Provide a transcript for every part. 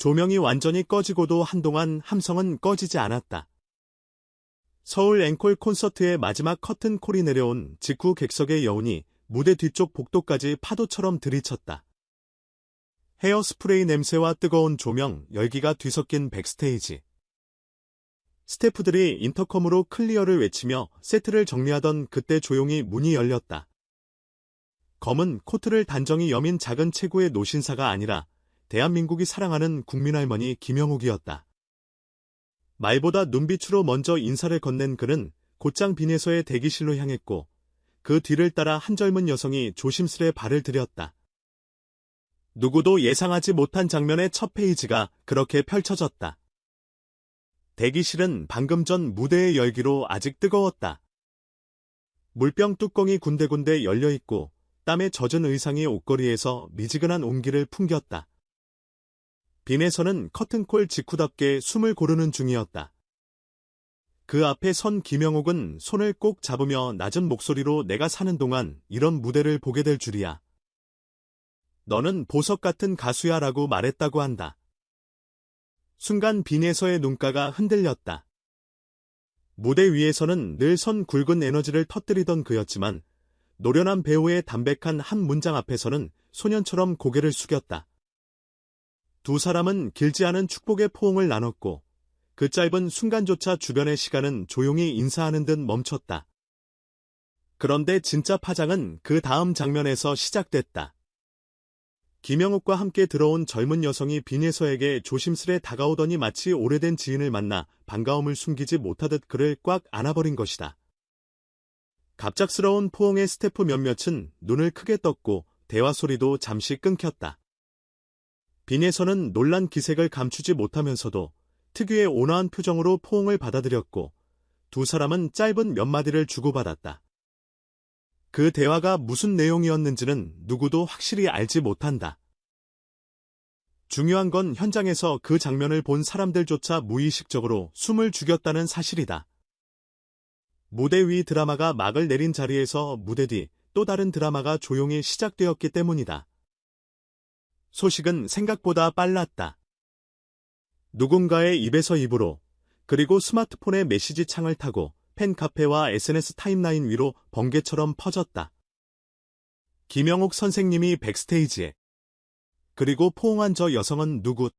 조명이 완전히 꺼지고도 한동안 함성은 꺼지지 않았다. 서울 앵콜 콘서트의 마지막 커튼콜이 내려온 직후 객석의 여운이 무대 뒤쪽 복도까지 파도처럼 들이쳤다. 헤어스프레이 냄새와 뜨거운 조명, 열기가 뒤섞인 백스테이지. 스태프들이 인터컴으로 클리어를 외치며 세트를 정리하던 그때 조용히 문이 열렸다. 검은 코트를 단정히 여민 작은 체구의 노신사가 아니라 대한민국이 사랑하는 국민할머니 김영욱이었다. 말보다 눈빛으로 먼저 인사를 건넨 그는 곧장 빈에서의 대기실로 향했고 그 뒤를 따라 한 젊은 여성이 조심스레 발을 들였다. 누구도 예상하지 못한 장면의 첫 페이지가 그렇게 펼쳐졌다. 대기실은 방금 전 무대의 열기로 아직 뜨거웠다. 물병 뚜껑이 군데군데 열려있고 땀에 젖은 의상이 옷걸이에서 미지근한 온기를 풍겼다. 빈에서는 커튼콜 직후답게 숨을 고르는 중이었다. 그 앞에 선 김영욱은 손을 꼭 잡으며 낮은 목소리로 내가 사는 동안 이런 무대를 보게 될 줄이야. 너는 보석 같은 가수야 라고 말했다고 한다. 순간 빈에서의 눈가가 흔들렸다. 무대 위에서는 늘 선 굵은 에너지를 터뜨리던 그였지만 노련한 배우의 담백한 한 문장 앞에서는 소년처럼 고개를 숙였다. 두 사람은 길지 않은 축복의 포옹을 나눴고 그 짧은 순간조차 주변의 시간은 조용히 인사하는 듯 멈췄다. 그런데 진짜 파장은 그 다음 장면에서 시작됐다. 김영욱과 함께 들어온 젊은 여성이 빈에서에게 조심스레 다가오더니 마치 오래된 지인을 만나 반가움을 숨기지 못하듯 그를 꽉 안아버린 것이다. 갑작스러운 포옹의 스태프 몇몇은 눈을 크게 떴고 대화 소리도 잠시 끊겼다. 빈에서는 놀란 기색을 감추지 못하면서도 특유의 온화한 표정으로 포옹을 받아들였고 두 사람은 짧은 몇 마디를 주고받았다. 그 대화가 무슨 내용이었는지는 누구도 확실히 알지 못한다. 중요한 건 현장에서 그 장면을 본 사람들조차 무의식적으로 숨을 죽였다는 사실이다. 무대 위 드라마가 막을 내린 자리에서 무대 뒤 또 다른 드라마가 조용히 시작되었기 때문이다. 소식은 생각보다 빨랐다. 누군가의 입에서 입으로, 그리고 스마트폰의 메시지 창을 타고 팬카페와 SNS 타임라인 위로 번개처럼 퍼졌다. 김영욱 선생님이 백스테이지에. 그리고 포옹한 저 여성은 누구?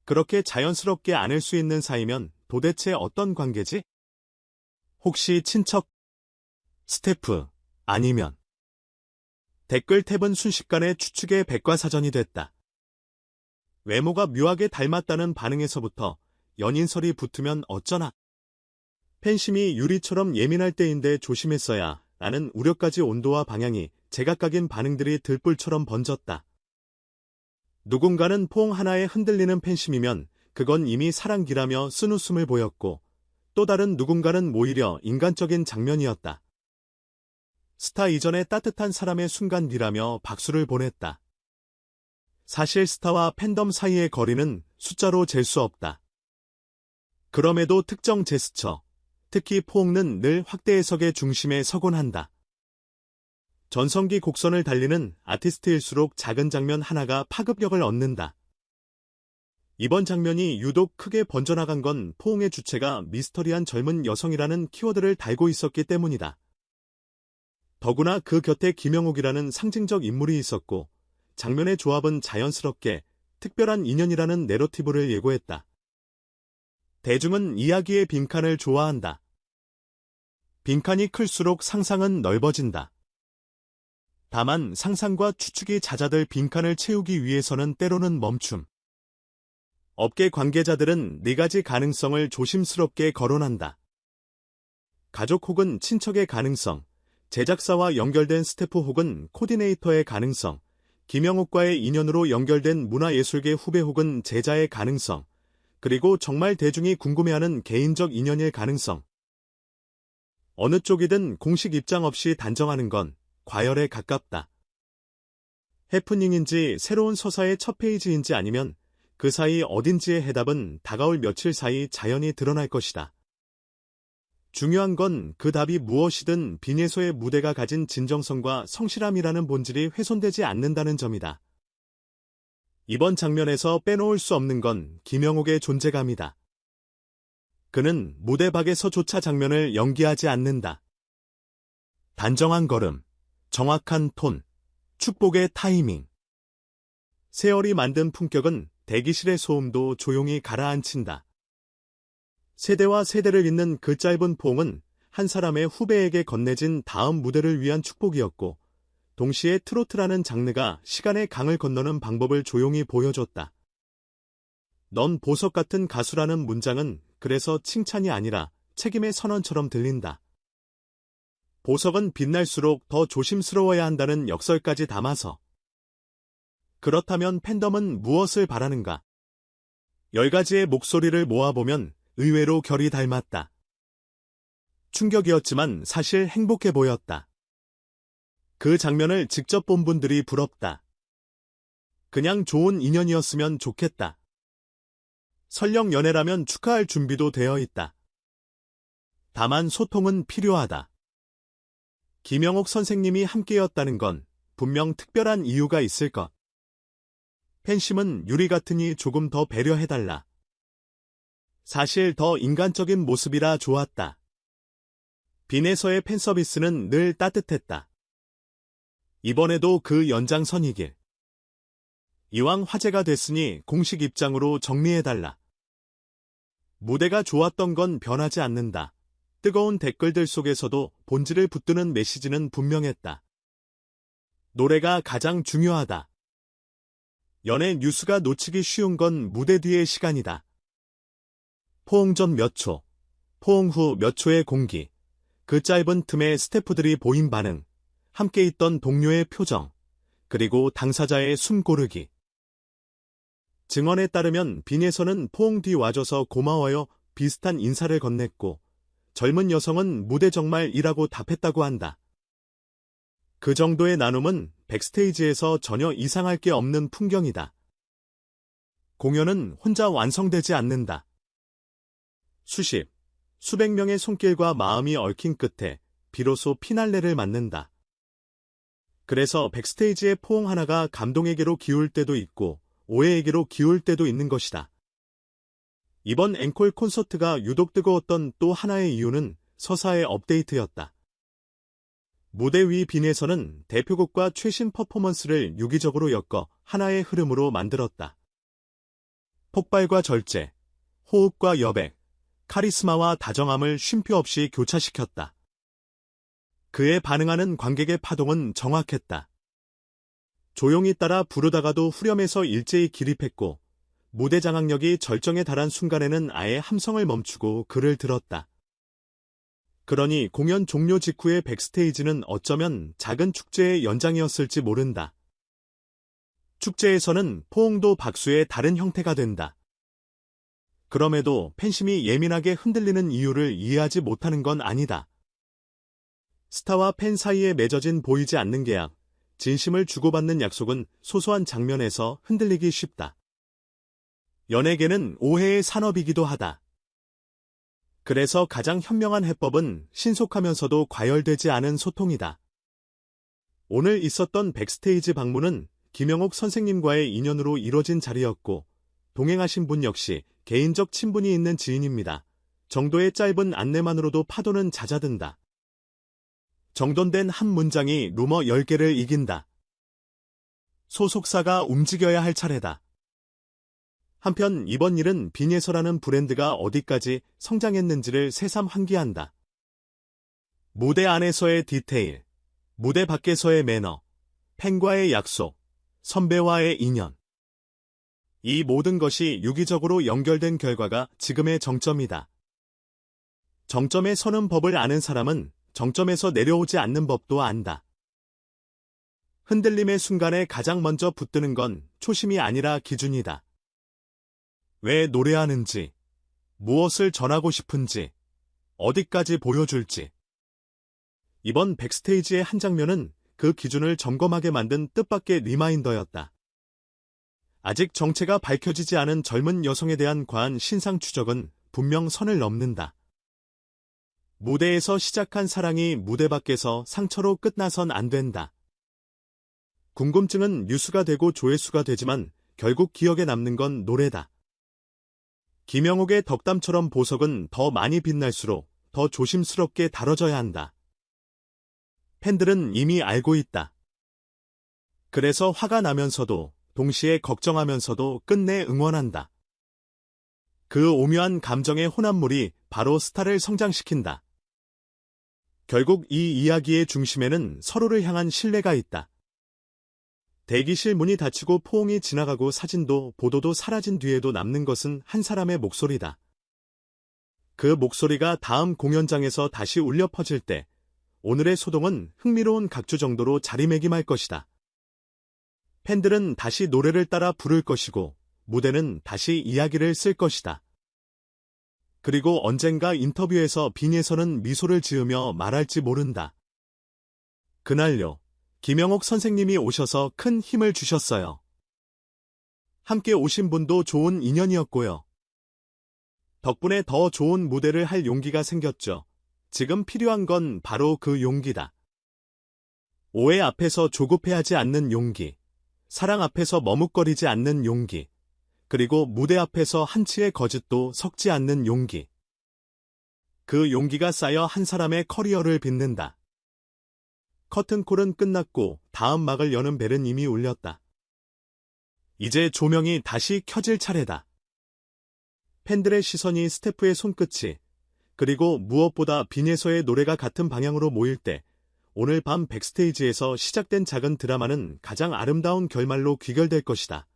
그렇게 자연스럽게 안을 수 있는 사이면 도대체 어떤 관계지? 혹시 친척? 스태프? 아니면? 댓글 탭은 순식간에 추측의 백과사전이 됐다. 외모가 묘하게 닮았다는 반응에서부터 연인설이 붙으면 어쩌나? 팬심이 유리처럼 예민할 때인데 조심했어야 라는 우려까지 온도와 방향이 제각각인 반응들이 들불처럼 번졌다. 누군가는 포옹 하나에 흔들리는 팬심이면 그건 이미 사랑기라며 쓴웃음을 보였고 또 다른 누군가는 오히려 인간적인 장면이었다. 스타 이전의 따뜻한 사람의 순간이라며 박수를 보냈다. 사실 스타와 팬덤 사이의 거리는 숫자로 잴 수 없다. 그럼에도 특정 제스처, 특히 포옹는 늘 확대 해석의 중심에 서곤 한다. 전성기 곡선을 달리는 아티스트일수록 작은 장면 하나가 파급력을 얻는다. 이번 장면이 유독 크게 번져나간 건 포옹의 주체가 미스터리한 젊은 여성이라는 키워드를 달고 있었기 때문이다. 더구나 그 곁에 김영욱이라는 상징적 인물이 있었고 장면의 조합은 자연스럽게 특별한 인연이라는 내러티브를 예고했다. 대중은 이야기의 빈칸을 좋아한다. 빈칸이 클수록 상상은 넓어진다. 다만 상상과 추측이 잦아들 빈칸을 채우기 위해서는 때로는 멈춤. 업계 관계자들은 네 가지 가능성을 조심스럽게 거론한다. 가족 혹은 친척의 가능성, 제작사와 연결된 스태프 혹은 코디네이터의 가능성, 김영욱과의 인연으로 연결된 문화예술계 후배 혹은 제자의 가능성, 그리고 정말 대중이 궁금해하는 개인적 인연일 가능성. 어느 쪽이든 공식 입장 없이 단정하는 건 과열에 가깝다. 해프닝인지 새로운 서사의 첫 페이지인지 아니면 그 사이 어딘지의 해답은 다가올 며칠 사이 자연히 드러날 것이다. 중요한 건 그 답이 무엇이든 빈에서의 무대가 가진 진정성과 성실함이라는 본질이 훼손되지 않는다는 점이다. 이번 장면에서 빼놓을 수 없는 건 김영옥의 존재감이다. 그는 무대 밖에서조차 장면을 연기하지 않는다. 단정한 걸음, 정확한 톤, 축복의 타이밍. 세월이 만든 품격은 대기실의 소음도 조용히 가라앉힌다. 세대와 세대를 잇는 그 짧은 포옹은 한 사람의 후배에게 건네진 다음 무대를 위한 축복이었고, 동시에 트로트라는 장르가 시간의 강을 건너는 방법을 조용히 보여줬다. 넌 보석 같은 가수라는 문장은 그래서 칭찬이 아니라 책임의 선언처럼 들린다. 보석은 빛날수록 더 조심스러워야 한다는 역설까지 담아서. 그렇다면 팬덤은 무엇을 바라는가? 10가지의 목소리를 모아보면 의외로 결이 닮았다. 충격이었지만 사실 행복해 보였다. 그 장면을 직접 본 분들이 부럽다. 그냥 좋은 인연이었으면 좋겠다. 설령 연애라면 축하할 준비도 되어 있다. 다만 소통은 필요하다. 김영옥 선생님이 함께였다는 건 분명 특별한 이유가 있을 것. 팬심은 유리 같으니 조금 더 배려해달라. 사실 더 인간적인 모습이라 좋았다. 빈에서의 팬서비스는 늘 따뜻했다. 이번에도 그 연장선이길. 이왕 화제가 됐으니 공식 입장으로 정리해달라. 무대가 좋았던 건 변하지 않는다. 뜨거운 댓글들 속에서도 본질을 붙드는 메시지는 분명했다. 노래가 가장 중요하다. 연애 뉴스가 놓치기 쉬운 건 무대 뒤의 시간이다. 포옹 전 몇 초, 포옹 후 몇 초의 공기, 그 짧은 틈에 스태프들이 보인 반응, 함께 있던 동료의 표정, 그리고 당사자의 숨 고르기. 증언에 따르면 빈에서는 포옹 뒤 와줘서 고마워요 비슷한 인사를 건넸고, 젊은 여성은 무대 정말이라고 답했다고 한다. 그 정도의 나눔은 백스테이지에서 전혀 이상할 게 없는 풍경이다. 공연은 혼자 완성되지 않는다. 수십, 수백 명의 손길과 마음이 얽힌 끝에 비로소 피날레를 맞는다. 그래서 백스테이지의 포옹 하나가 감동에게로 기울 때도 있고 오해에게로 기울 때도 있는 것이다. 이번 앵콜 콘서트가 유독 뜨거웠던 또 하나의 이유는 서사의 업데이트였다. 무대 위 빈에서는 대표곡과 최신 퍼포먼스를 유기적으로 엮어 하나의 흐름으로 만들었다. 폭발과 절제, 호흡과 여백, 카리스마와 다정함을 쉼표 없이 교차시켰다. 그에 반응하는 관객의 파동은 정확했다. 조용히 따라 부르다가도 후렴에서 일제히 기립했고, 무대 장악력이 절정에 달한 순간에는 아예 함성을 멈추고 글을 들었다. 그러니 공연 종료 직후의 백스테이지는 어쩌면 작은 축제의 연장이었을지 모른다. 축제에서는 포옹도 박수의 다른 형태가 된다. 그럼에도 팬심이 예민하게 흔들리는 이유를 이해하지 못하는 건 아니다. 스타와 팬 사이에 맺어진 보이지 않는 계약, 진심을 주고받는 약속은 소소한 장면에서 흔들리기 쉽다. 연예계는 오해의 산업이기도 하다. 그래서 가장 현명한 해법은 신속하면서도 과열되지 않은 소통이다. 오늘 있었던 백스테이지 방문은 김영옥 선생님과의 인연으로 이뤄진 자리였고, 동행하신 분 역시 개인적 친분이 있는 지인입니다. 정도의 짧은 안내만으로도 파도는 잦아든다. 정돈된 한 문장이 루머 10개를 이긴다. 소속사가 움직여야 할 차례다. 한편 이번 일은 빈예서라는 브랜드가 어디까지 성장했는지를 새삼 환기한다. 무대 안에서의 디테일, 무대 밖에서의 매너, 팬과의 약속, 선배와의 인연. 이 모든 것이 유기적으로 연결된 결과가 지금의 정점이다. 정점에 서는 법을 아는 사람은 정점에서 내려오지 않는 법도 안다. 흔들림의 순간에 가장 먼저 붙드는 건 초심이 아니라 기준이다. 왜 노래하는지, 무엇을 전하고 싶은지, 어디까지 보여줄지. 이번 백스테이지의 한 장면은 그 기준을 점검하게 만든 뜻밖의 리마인더였다. 아직 정체가 밝혀지지 않은 젊은 여성에 대한 과한 신상 추적은 분명 선을 넘는다. 무대에서 시작한 사랑이 무대 밖에서 상처로 끝나선 안 된다. 궁금증은 뉴스가 되고 조회수가 되지만 결국 기억에 남는 건 노래다. 김영옥의 덕담처럼 보석은 더 많이 빛날수록 더 조심스럽게 다뤄져야 한다. 팬들은 이미 알고 있다. 그래서 화가 나면서도 동시에 걱정하면서도 끝내 응원한다. 그 오묘한 감정의 혼합물이 바로 스타를 성장시킨다. 결국 이 이야기의 중심에는 서로를 향한 신뢰가 있다. 대기실 문이 닫히고 포옹이 지나가고 사진도 보도도 사라진 뒤에도 남는 것은 한 사람의 목소리다. 그 목소리가 다음 공연장에서 다시 울려 퍼질 때 오늘의 소동은 흥미로운 각주 정도로 자리매김할 것이다. 팬들은 다시 노래를 따라 부를 것이고 무대는 다시 이야기를 쓸 것이다. 그리고 언젠가 인터뷰에서 빈예선은 미소를 지으며 말할지 모른다. 그날요. 김영옥 선생님이 오셔서 큰 힘을 주셨어요. 함께 오신 분도 좋은 인연이었고요. 덕분에 더 좋은 무대를 할 용기가 생겼죠. 지금 필요한 건 바로 그 용기다. 오해 앞에서 조급해하지 않는 용기, 사랑 앞에서 머뭇거리지 않는 용기, 그리고 무대 앞에서 한치의 거짓도 섞지 않는 용기. 그 용기가 쌓여 한 사람의 커리어를 빛낸다. 커튼콜은 끝났고 다음 막을 여는 벨은 이미 울렸다. 이제 조명이 다시 켜질 차례다. 팬들의 시선이 스태프의 손끝이, 그리고 무엇보다 빈예서의 노래가 같은 방향으로 모일 때 오늘 밤 백스테이지에서 시작된 작은 드라마는 가장 아름다운 결말로 귀결될 것이다.